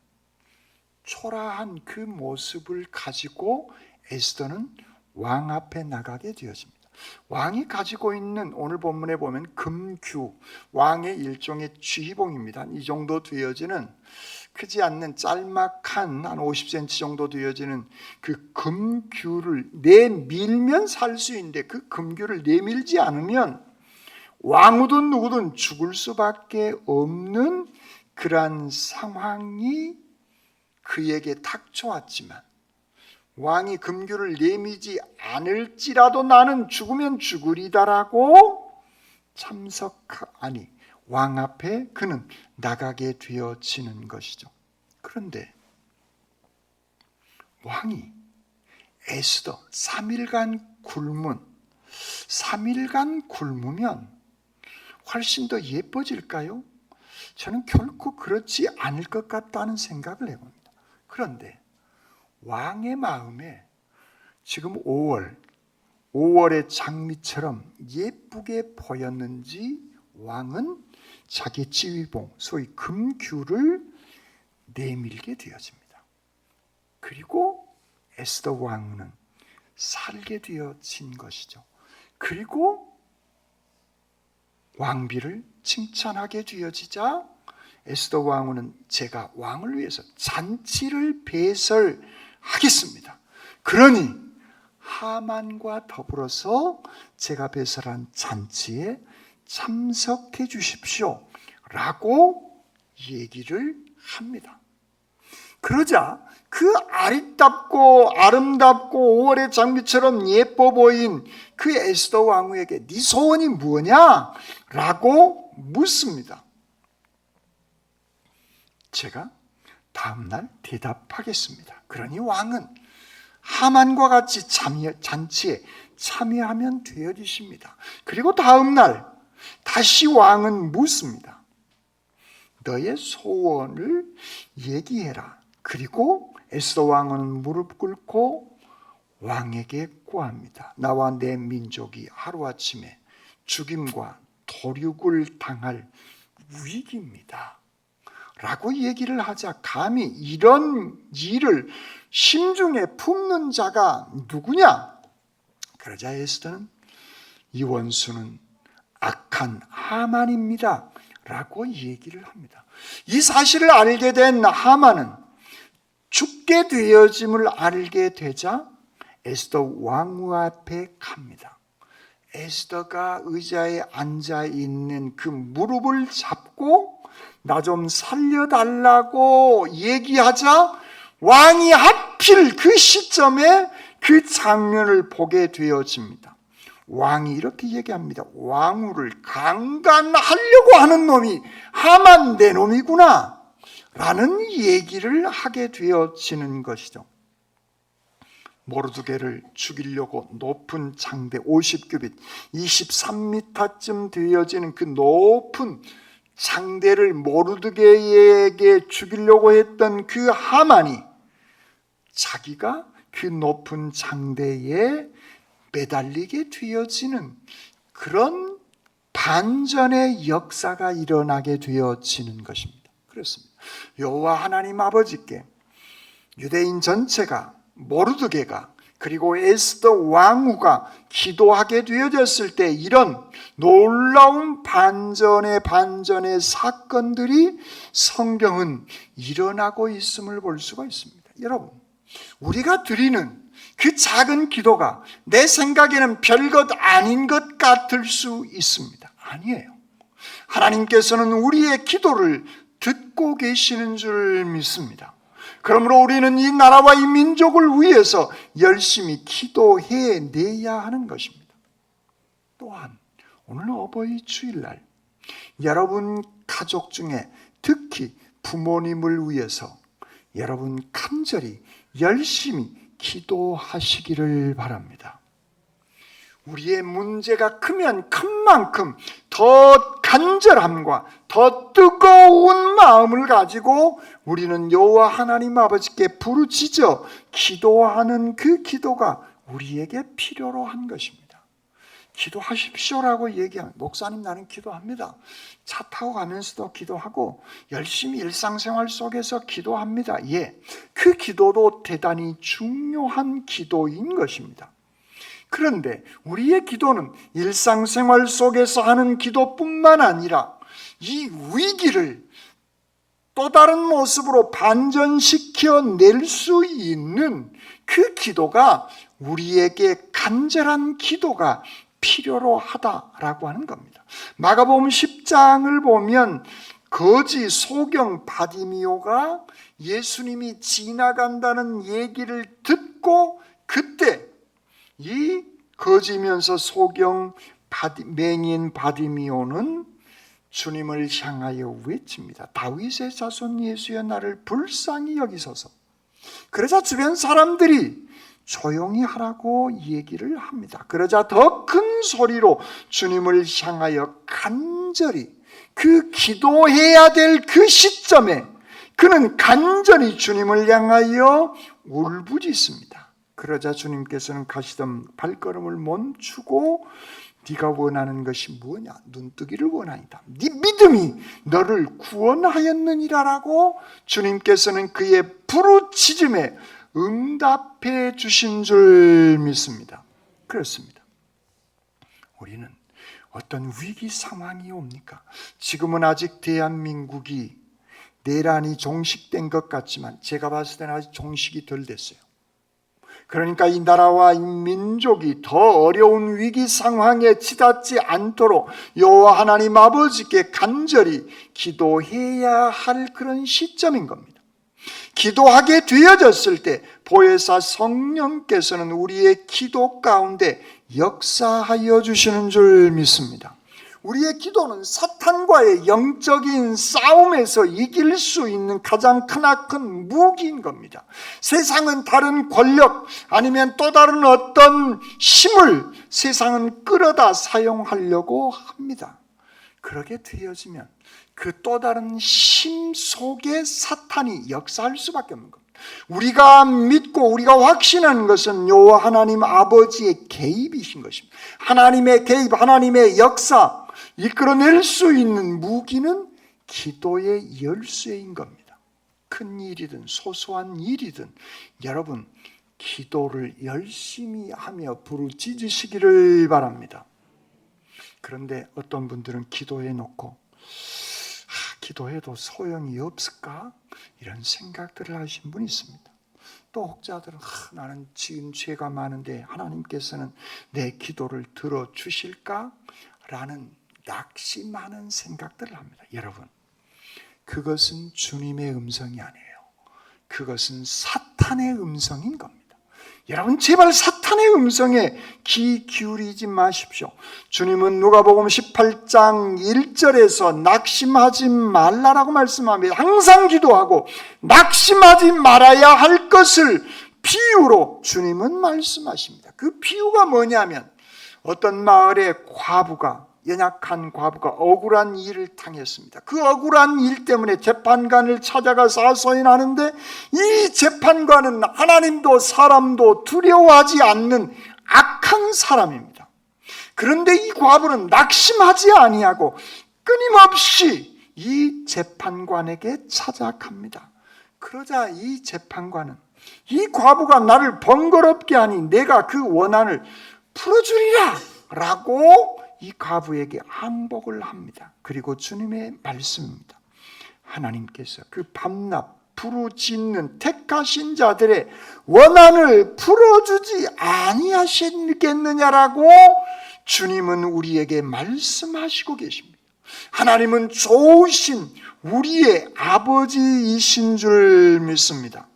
초라한 그 모습을 가지고 에스더는 왕 앞에 나가게 되어집니다. 왕이 가지고 있는 오늘 본문에 보면 금규, 왕의 일종의 쥐봉입니다. 이 정도 되어지는 크지 않는 짤막한 한 50cm 정도 되어지는 그 금규를 내밀면 살 수 있는데 그 금규를 내밀지 않으면 왕후든 누구든 죽을 수밖에 없는 그러한 상황이 그에게 닥쳐왔지만 왕이 금규를 내미지 않을지라도 나는 죽으면 죽으리다라고 참석하니 왕 앞에 그는 나가게 되어지는 것이죠. 그런데 왕이 에스더 3일간 굶으면 훨씬 더 예뻐질까요? 저는 결코 그렇지 않을 것 같다는 생각을 해봅니다. 그런데 왕의 마음에 지금 5월의 장미처럼 예쁘게 보였는지 왕은 자기 지휘봉, 소위 금규를 내밀게 되어집니다. 그리고 에스더 왕은 살게 되어진 것이죠. 그리고 왕비를 칭찬하게 되어지자 에스더 왕후는 제가 왕을 위해서 잔치를 배설하겠습니다. 그러니 하만과 더불어서 제가 배설한 잔치에 참석해 주십시오 라고 얘기를 합니다. 그러자 그 아름답고 5월의 장미처럼 예뻐 보인 그 에스더 왕후에게 네 소원이 뭐냐? 라고 묻습니다. 제가 다음날 대답하겠습니다. 그러니 왕은 하만과 같이 잔치에 참여하면 되어지십니다. 그리고 다음날 다시 왕은 묻습니다. 너의 소원을 얘기해라. 그리고 에스더 왕은 무릎 꿇고 왕에게 구합니다. 나와 내 민족이 하루아침에 죽임과 도륙을 당할 위기입니다 라고 얘기를 하자 감히 이런 일을 심중에 품는 자가 누구냐? 그러자 에스더는 이 원수는 악한 하만입니다 라고 얘기를 합니다. 이 사실을 알게 된 하만은 죽게 되어짐을 알게 되자 에스더 왕후 앞에 갑니다. 에스더가 의자에 앉아 있는 그 무릎을 잡고 나 좀 살려달라고 얘기하자 왕이 하필 그 시점에 그 장면을 보게 되어집니다. 왕이 이렇게 얘기합니다. 왕후를 강간하려고 하는 놈이 하만 내 놈이구나 라는 얘기를 하게 되어지는 것이죠. 모르드게를 죽이려고 높은 장대 50규빗 23m쯤 되어지는 그 높은 장대를 모르드게에게 죽이려고 했던 그 하만이 자기가 그 높은 장대에 매달리게 되어지는 그런 반전의 역사가 일어나게 되어지는 것입니다. 그렇습니다. 여호와 하나님 아버지께 유대인 전체가 모르드게가 그리고 에스더 왕후가 기도하게 되어졌을 때 이런 놀라운 반전의 사건들이 성경은 일어나고 있음을 볼 수가 있습니다. 여러분, 우리가 드리는 그 작은 기도가 내 생각에는 별것 아닌 것 같을 수 있습니다. 아니에요. 하나님께서는 우리의 기도를 듣고 계시는 줄 믿습니다. 그러므로 우리는 이 나라와 이 민족을 위해서 열심히 기도해내야 하는 것입니다. 또한 오늘 어버이 주일날 여러분 가족 중에 특히 부모님을 위해서 여러분 간절히 열심히 기도하시기를 바랍니다. 우리의 문제가 크면 큰 만큼 더 간절함과 더 뜨거운 마음을 가지고 우리는 여호와 하나님 아버지께 부르짖어 기도하는 그 기도가 우리에게 필요로 한 것입니다. 기도하십시오라고 얘기하면 목사님 나는 기도합니다. 차 타고 가면서도 기도하고 열심히 일상생활 속에서 기도합니다. 예, 그 기도도 대단히 중요한 기도인 것입니다. 그런데 우리의 기도는 일상생활 속에서 하는 기도뿐만 아니라 이 위기를 또 다른 모습으로 반전시켜 낼 수 있는 그 기도가 우리에게 간절한 기도가 필요로 하다라고 하는 겁니다. 마가복음 10장을 보면 거지 소경 바디미오가 예수님이 지나간다는 얘기를 듣고 그때 이 거지면서 소경 맹인 바디미오는 주님을 향하여 외칩니다. 다윗의 자손 예수여 나를 불쌍히 여기소서. 그러자 주변 사람들이 조용히 하라고 얘기를 합니다. 그러자 더 큰 소리로 주님을 향하여 간절히, 그 기도해야 될 그 시점에 그는 간절히 주님을 향하여 울부짖습니다. 그러자 주님께서는 가시던 발걸음을 멈추고 네가 원하는 것이 뭐냐? 눈뜨기를 원하니다. 네 믿음이 너를 구원하였느니라라고 주님께서는 그의 부르짖음에 응답해 주신 줄 믿습니다. 그렇습니다. 우리는 어떤 위기 상황이 옵니까? 지금은 아직 대한민국이 내란이 종식된 것 같지만 제가 봤을 때는 아직 종식이 덜 됐어요. 그러니까 이 나라와 이 민족이 더 어려운 위기 상황에 치닫지 않도록 여호와 하나님 아버지께 간절히 기도해야 할 그런 시점인 겁니다. 기도하게 되어졌을 때 보혜사 성령께서는 우리의 기도 가운데 역사하여 주시는 줄 믿습니다. 우리의 기도는 사탄과의 영적인 싸움에서 이길 수 있는 가장 크나큰 무기인 겁니다. 세상은 다른 권력 아니면 또 다른 어떤 힘을 세상은 끌어다 사용하려고 합니다. 그렇게 되어지면 그 또 다른 힘 속에 사탄이 역사할 수밖에 없는 겁니다. 우리가 믿고 우리가 확신하는 것은 여호와 하나님 아버지의 개입이신 것입니다. 하나님의 개입, 하나님의 역사, 이끌어낼 수 있는 무기는 기도의 열쇠인 겁니다. 큰 일이든 소소한 일이든 여러분 기도를 열심히 하며 부르짖으시기를 바랍니다. 그런데 어떤 분들은 기도해 놓고 기도해도 소용이 없을까? 이런 생각들을 하신 분이 있습니다. 또 혹자들은 나는 지은 죄가 많은데 하나님께서는 내 기도를 들어주실까? 라는 낙심하는 생각들을 합니다. 여러분, 그것은 주님의 음성이 아니에요. 그것은 사탄의 음성인 겁니다. 여러분 제발 사탄의 음성에 귀 기울이지 마십시오. 주님은 누가복음 18장 1절에서 낙심하지 말라라고 말씀합니다. 항상 기도하고 낙심하지 말아야 할 것을 비유로 주님은 말씀하십니다. 그 비유가 뭐냐면 어떤 마을의 과부가, 연약한 과부가 억울한 일을 당했습니다. 그 억울한 일 때문에 재판관을 찾아가 사소연하는데 이 재판관은 하나님도 사람도 두려워하지 않는 악한 사람입니다. 그런데 이 과부는 낙심하지 아니하고 끊임없이 이 재판관에게 찾아갑니다. 그러자 이 재판관은 이 과부가 나를 번거롭게 하니 내가 그 원한을 풀어주리라 라고 이 과부에게 항복을 합니다. 그리고 주님의 말씀입니다. 하나님께서 그 밤낮 부르짖는 택하신 자들의 원한을 풀어주지 아니하시겠느냐라고 주님은 우리에게 말씀하시고 계십니다. 하나님은 좋으신 우리의 아버지이신 줄 믿습니다.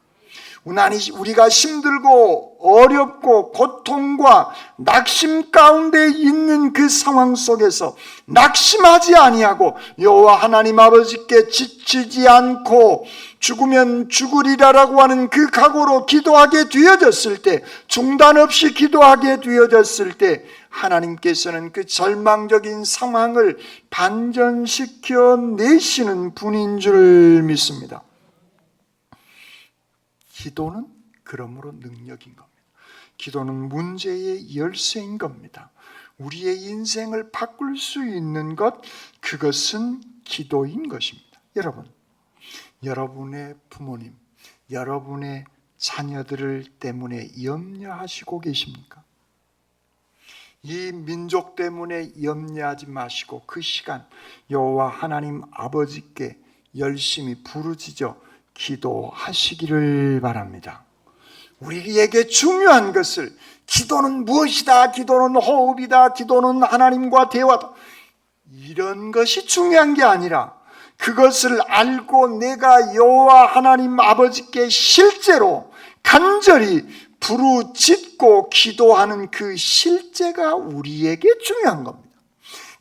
우리가 힘들고 어렵고 고통과 낙심 가운데 있는 그 상황 속에서 낙심하지 아니하고 여호와 하나님 아버지께 지치지 않고 죽으면 죽으리라라고 하는 그 각오로 기도하게 되어졌을 때, 중단 없이 기도하게 되어졌을 때 하나님께서는 그 절망적인 상황을 반전시켜 내시는 분인 줄 믿습니다. 기도는 그러므로 능력인 겁니다. 기도는 문제의 열쇠인 겁니다. 우리의 인생을 바꿀 수 있는 것, 그것은 기도인 것입니다. 여러분, 여러분의 부모님, 여러분의 자녀들을 때문에 염려하시고 계십니까? 이 민족 때문에 염려하지 마시고 그 시간 여호와 하나님 아버지께 열심히 부르짖어 기도하시기를 바랍니다. 우리에게 중요한 것을 기도는 무엇이다, 기도는 호흡이다, 기도는 하나님과 대화다, 이런 것이 중요한 게 아니라 그것을 알고 내가 여호와 하나님 아버지께 실제로 간절히 부르짖고 기도하는 그 실제가 우리에게 중요한 겁니다.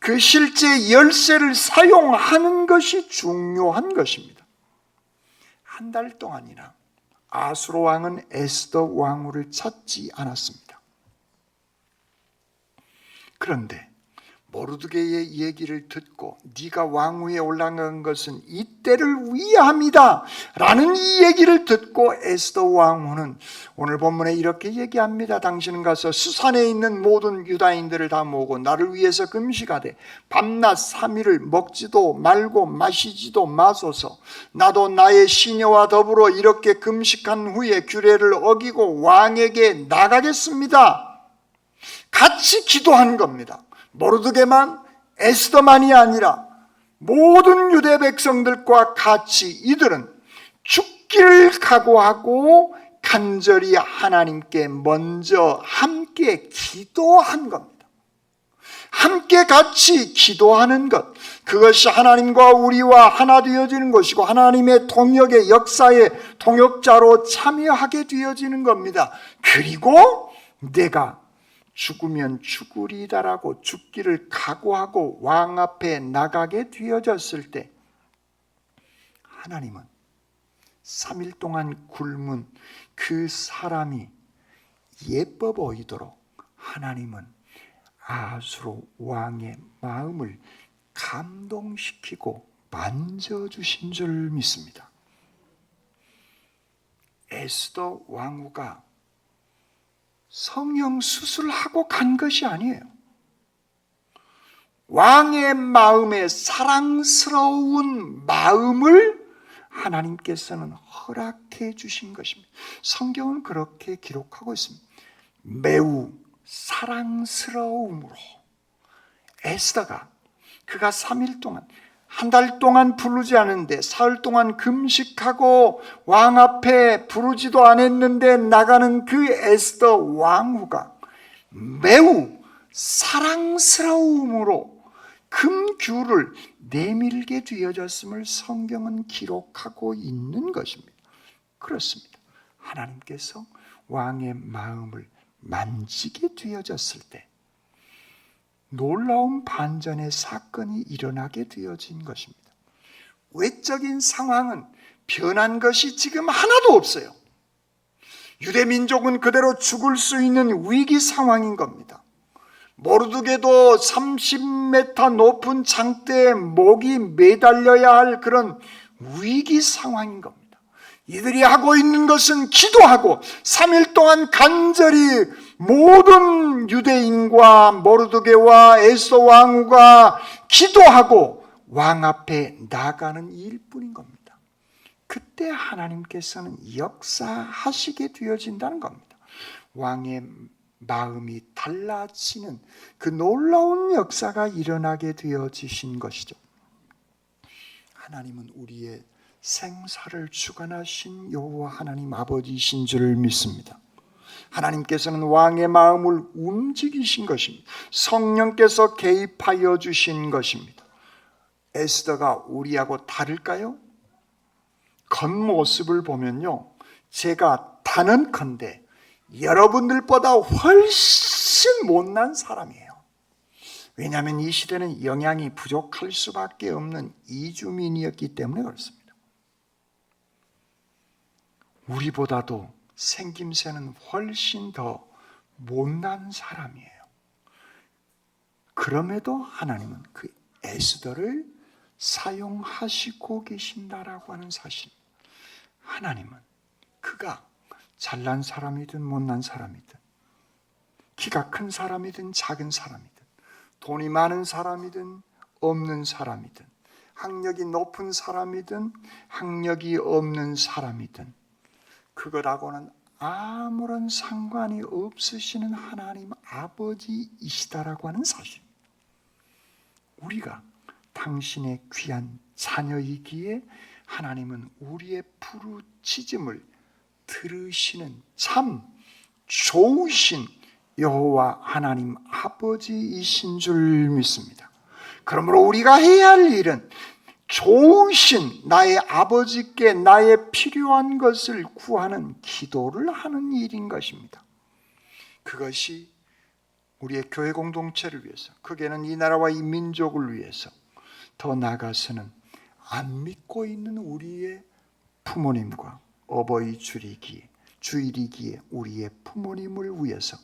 그 실제 열쇠를 사용하는 것이 중요한 것입니다. 한 달 동안이나 아수르 왕은 에스더 왕후를 찾지 않았습니다. 그런데 모르드게의 얘기를 듣고 네가 왕위에 올라간 것은 이때를 위함이다 라는 이 얘기를 듣고 에스더 왕후는 오늘 본문에 이렇게 얘기합니다. 당신은 가서 수산에 있는 모든 유다인들을 다 모으고 나를 위해서 금식하되 밤낮 3일을 먹지도 말고 마시지도 마소서. 나도 나의 시녀와 더불어 이렇게 금식한 후에 규례를 어기고 왕에게 나가겠습니다. 같이 기도한 겁니다. 모르드게만, 에스더만이 아니라 모든 유대 백성들과 같이 이들은 죽기를 각오하고 간절히 하나님께 먼저 함께 기도한 겁니다. 함께 같이 기도하는 것, 그것이 하나님과 우리와 하나 되어지는 것이고 하나님의 통역의 역사의 통역자로 참여하게 되어지는 겁니다. 그리고 내가 죽으면 죽으리다라고 죽기를 각오하고 왕 앞에 나가게 되어졌을 때 하나님은 3일 동안 굶은 그 사람이 예뻐 보이도록 하나님은 아수르 왕의 마음을 감동시키고 만져주신 줄 믿습니다. 에스더 왕후가 성형 수술하고 간 것이 아니에요. 왕의 마음에 사랑스러운 마음을 하나님께서는 허락해 주신 것입니다. 성경은 그렇게 기록하고 있습니다. 매우 사랑스러움으로 에스더가 그가 3일 동안 한 달 동안 부르지 않은데 사흘 동안 금식하고 왕 앞에 부르지도 않았는데 나가는 그 에스더 왕후가 매우 사랑스러움으로 금규를 내밀게 되어졌음을 성경은 기록하고 있는 것입니다. 그렇습니다. 하나님께서 왕의 마음을 만지게 되어졌을 때 놀라운 반전의 사건이 일어나게 되어진 것입니다. 외적인 상황은 변한 것이 지금 하나도 없어요. 유대 민족은 그대로 죽을 수 있는 위기 상황인 겁니다. 모르드게도 30m 높은 장대에 목이 매달려야 할 그런 위기 상황인 겁니다. 이들이 하고 있는 것은 기도하고 3일 동안 간절히 모든 유대인과 모르드게와 에스더 왕후가 기도하고 왕 앞에 나가는 일뿐인 겁니다. 그때 하나님께서는 역사하시게 되어진다는 겁니다. 왕의 마음이 달라지는 그 놀라운 역사가 일어나게 되어지신 것이죠. 하나님은 우리의 생사를 주관하신 여호와 하나님 아버지이신 줄을 믿습니다. 하나님께서는 왕의 마음을 움직이신 것입니다. 성령께서 개입하여 주신 것입니다. 에스더가 우리하고 다를까요? 겉모습을 보면요, 제가 단언컨대 여러분들보다 훨씬 못난 사람이에요. 왜냐하면 이 시대는 영양이 부족할 수밖에 없는 이주민이었기 때문에 그렇습니다. 우리보다도 생김새는 훨씬 더 못난 사람이에요. 그럼에도 하나님은 그 에스더를 사용하시고 계신다라고 하는 사실. 하나님은 그가 잘난 사람이든 못난 사람이든, 키가 큰 사람이든 작은 사람이든, 돈이 많은 사람이든 없는 사람이든, 학력이 높은 사람이든 학력이 없는 사람이든 그것하고는 아무런 상관이 없으시는 하나님 아버지이시다라고 하는 사실. 우리가 당신의 귀한 자녀이기에 하나님은 우리의 부르짖음을 들으시는 참 좋으신 여호와 하나님 아버지이신 줄 믿습니다. 그러므로 우리가 해야 할 일은 좋으신 나의 아버지께 나의 필요한 것을 구하는 기도를 하는 일인 것입니다. 그것이 우리의 교회 공동체를 위해서, 크게는 이 나라와 이 민족을 위해서, 더 나아가서는 안 믿고 있는 우리의 부모님과 어버이 주일이기에 우리의 부모님을 위해서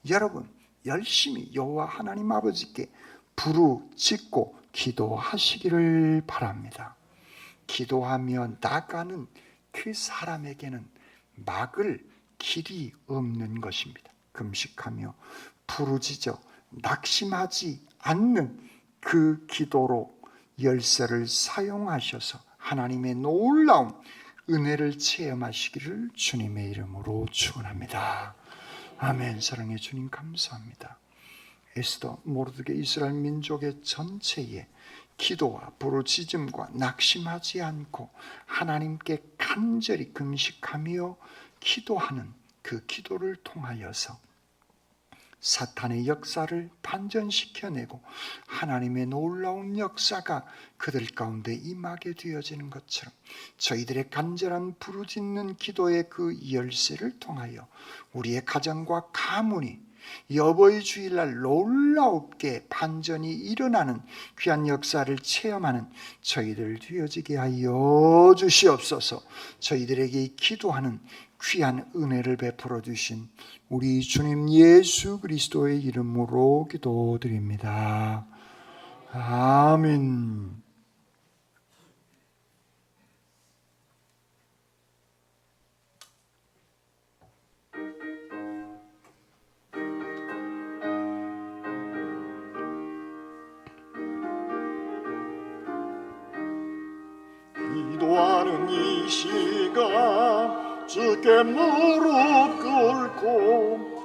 여러분 열심히 여호와 하나님 아버지께 부르짖고 기도하시기를 바랍니다. 기도하며 나가는 그 사람에게는 막을 길이 없는 것입니다. 금식하며 부르짖어 낙심하지 않는 그 기도로 열쇠를 사용하셔서 하나님의 놀라운 은혜를 체험하시기를 주님의 이름으로 축원합니다. 아멘. 사랑의 주님 감사합니다. 에스더 모르드게 이스라엘 민족의 전체에 기도와 부르짖음과 낙심하지 않고 하나님께 간절히 금식하며 기도하는 그 기도를 통하여서 사탄의 역사를 반전시켜내고 하나님의 놀라운 역사가 그들 가운데 임하게 되어지는 것처럼 저희들의 간절한 부르짖는 기도의 그 열쇠를 통하여 우리의 가정과 가문이 이 어버이 주일날 놀라웁게 반전이 일어나는 귀한 역사를 체험하는 저희들 되어지게 하여 주시옵소서. 저희들에게 기도하는 귀한 은혜를 베풀어 주신 우리 주님 예수 그리스도의 이름으로 기도드립니다. 아멘. 기도하는 이 시간 주께 무릎 꿇고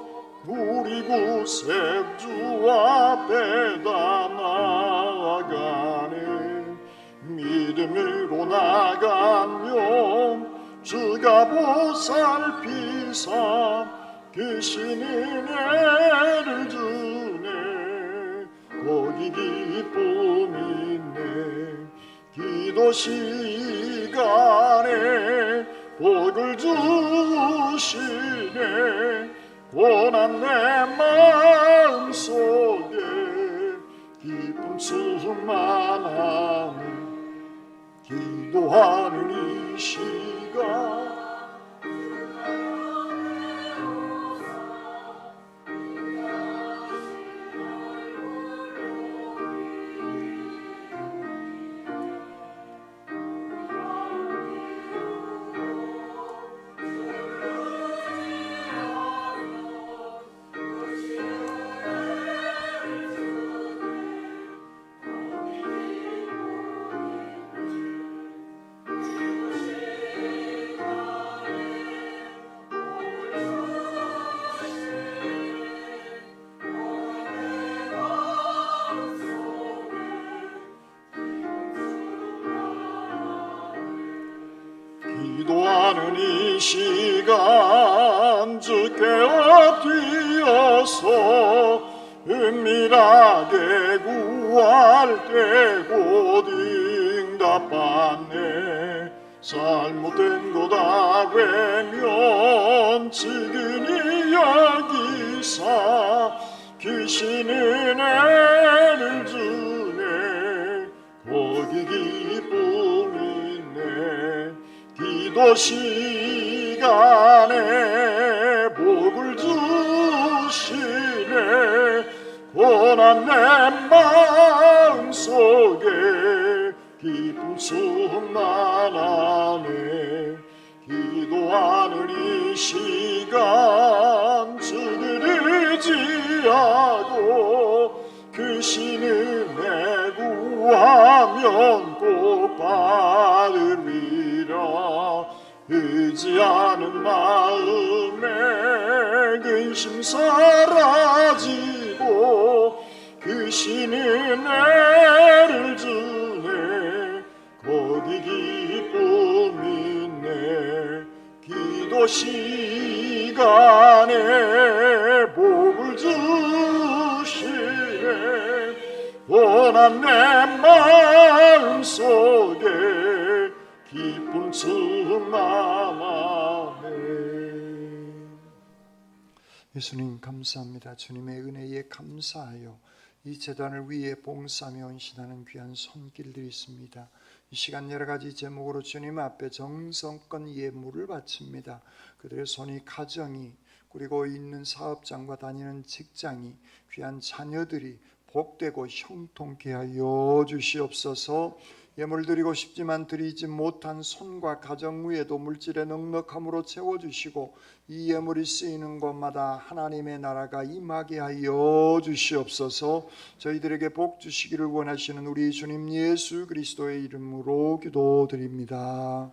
우리 구세주 앞에 다 나아가네. 믿음으로 나가며 주가 보살피사 크신 은혜를 주네. 거기 기쁨이 있네. 기도 시간에 복을 주시네. 고난 내 마음속에 기쁨 충만하네. 기도하는 이 시간 기도하는 이 시간 주께 엎드려서 은밀하게 구할 때 곧 응답받네. 잘못된 것 다 되면 지근히 여기사 귀신 은혜를 주네. 거기 기쁨이 있네. 기도 시간에 복을 주시네. 고난 내 마음속에 기쁨 충만하네. 기도하는 이 시간 주를 의지하고 크신 은혜 구하면 꼭 받으리라. 의지하는 마음에 근심 사라지고 크신 은혜를 주네. 거기 기쁨이 있네. 기도 시간에 복을 주시네. 원한 내 마음속에 기쁨 충만하네. 예수님 감사합니다. 주님의 은혜에 감사하여 이 제단을 위해 봉사하며 헌신하는 귀한 손길들이 있습니다. 이 시간 여러 가지 제목으로 주님 앞에 정성껏 예물을 바칩니다. 그들의 손이 가정이 그리고 있는 사업장과 다니는 직장이 귀한 자녀들이 복되고 형통케 하여 주시옵소서. 예물 드리고 싶지만 드리지 못한 손과 가정 위에도 물질의 넉넉함으로 채워주시고 이 예물이 쓰이는 곳마다 하나님의 나라가 임하게 하여 주시옵소서. 저희들에게 복 주시기를 원하시는 우리 주님 예수 그리스도의 이름으로 기도드립니다.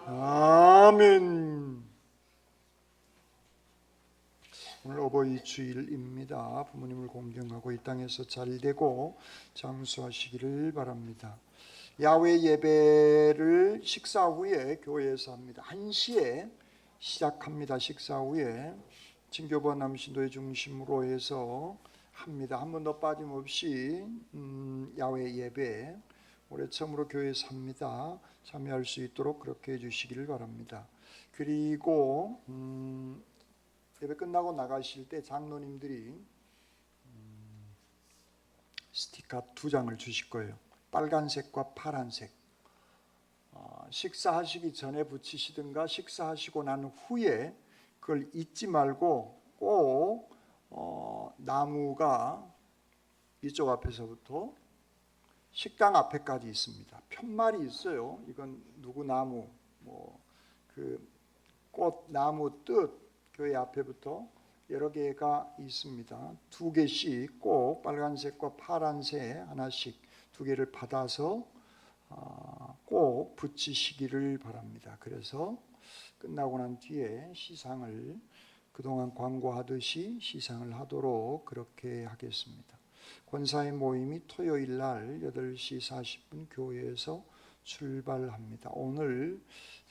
아멘. 오늘 어버이 주일입니다. 부모님을 공경하고 이 땅에서 잘되고 장수하시기를 바랍니다. 야외 예배를 식사 후에 교회에서 합니다. 1시에 시작합니다. 식사 후에 진교부 남신도의 중심으로 해서 합니다. 한 번도 빠짐없이 야외 예배 올해 처음으로 교회에서 합니다. 참여할 수 있도록 그렇게 해주시기를 바랍니다. 그리고 예배 끝나고 나가실 때 장로님들이 스티커 2장을 주실 거예요. 빨간색과 파란색. 식사하시기 전에 붙이시든가 식사하시고 난 후에 그걸 잊지 말고 꼭 나무가 이쪽 앞에서부터 식당 앞에까지 있습니다. 편말이 있어요. 이건 누구 나무, 그 꽃나무 뜻 교회 앞에부터 여러 개가 있습니다. 2개씩 꼭 빨간색과 파란색 하나씩 2개를 받아서 꼭 붙이시기를 바랍니다. 그래서 끝나고 난 뒤에 시상을 그동안 광고하듯이 시상을 하도록 그렇게 하겠습니다. 권사의 모임이 토요일 날 8시 40분 교회에서 출발합니다. 오늘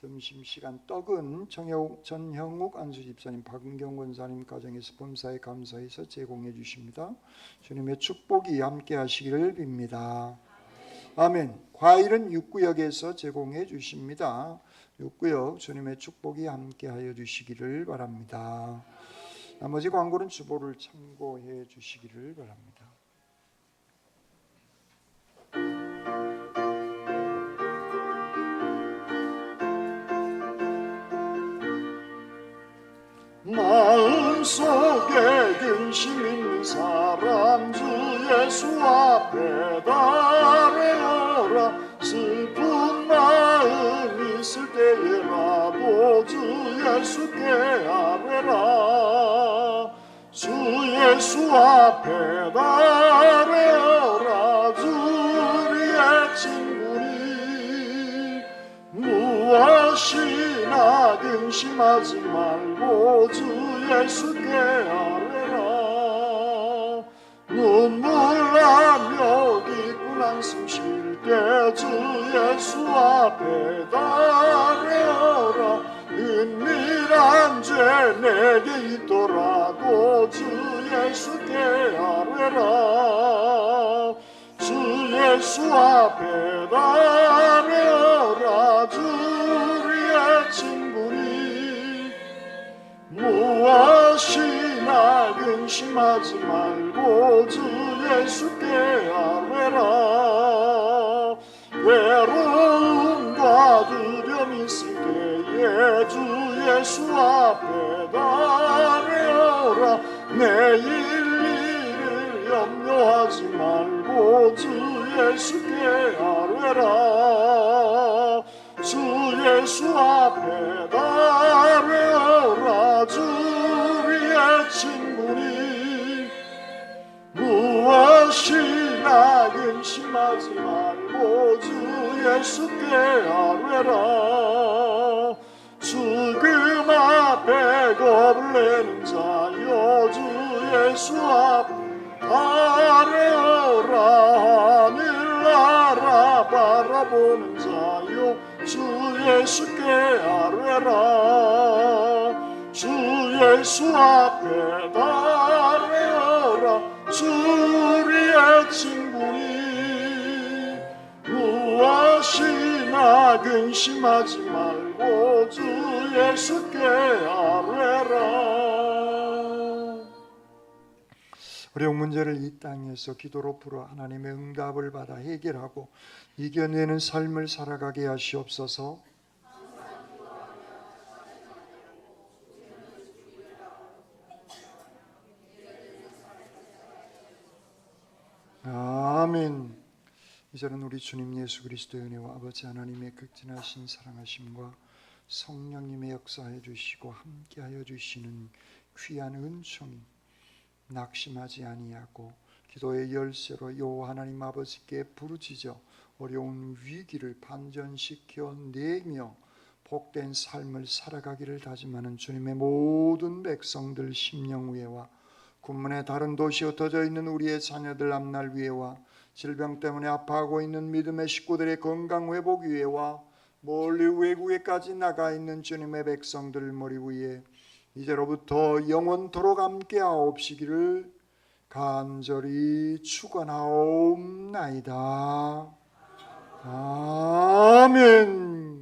점심시간 떡은 전형욱 안수집사님, 박은경 권사님 가정에서 범사에 감사해서 제공해 주십니다. 주님의 축복이 함께 하시기를 빕니다. 아멘. 과일은 육구역에서 제공해 주십니다. 육구역 주님의 축복이 함께 하여 주시기를 바랍니다. 나머지 광고는 주보를 참고해 주시기를 바랍니다. 마음속에 근심 있는 사람 주 예수 앞에 달려라. 슬픈 마음 있을 때에라도 주 예수께 아뢰라. 주 예수 앞에 달려라. 주리의 친구니 무엇이나 근심하지 말고 주 예수께 아뢰라. 눈물나며 깊은 한숨 쉴 때 주 예수 앞에 달려라. 은밀한 죄 내게 있더라도 주 예수께 아뢰라. 주 예수 앞에 달려라. 주리의 친구니 무엇이나 근심하지 말고 주 예수께 아뢰라. 외로움과 두려움 있을 때에 주 예수 앞에 달려라. 내일 일을 염려하지 말고 주 예수께 아뢰라. 주 예수 앞에 달려라. 주리의 친구니 무엇이나 근심하지 말고 주 예수께 아뢰라. 죽음 앞에 겁을 내는 자여 주 예수 앞에 아뢰라. 하늘나라 바라보는 자여 주 예수께 아뢰라. 주 예수 앞에 달려라. 주리의 친구니 무엇이나 근심하지 말고 주 예수께 아뢰라. 어려운 문제를 이 땅에서 기도로 풀어 하나님의 응답을 받아 해결하고 이겨내는 삶을 살아가게 하시옵소서. 아멘. 이제는 우리 주님 예수 그리스도의 은혜와 아버지 하나님의 극진하신 사랑하심과 성령님의 역사해 주시고 함께하여 주시는 귀한 은총이 낙심하지 아니하고 기도의 열쇠로 여호와 하나님 아버지께 부르짖어 어려운 위기를 반전시켜 내며 복된 삶을 살아가기를 다짐하는 주님의 모든 백성들 심령 위에와 군문의 다른 도시에 흩어져 있는 우리의 자녀들 앞날 위에와 질병 때문에 아파하고 있는 믿음의 식구들의 건강 회복 위에와 멀리 외국에까지 나가 있는 주님의 백성들 머리 위에 이제로부터 영원토록 함께하옵시기를 간절히 축원하옵나이다. 아멘.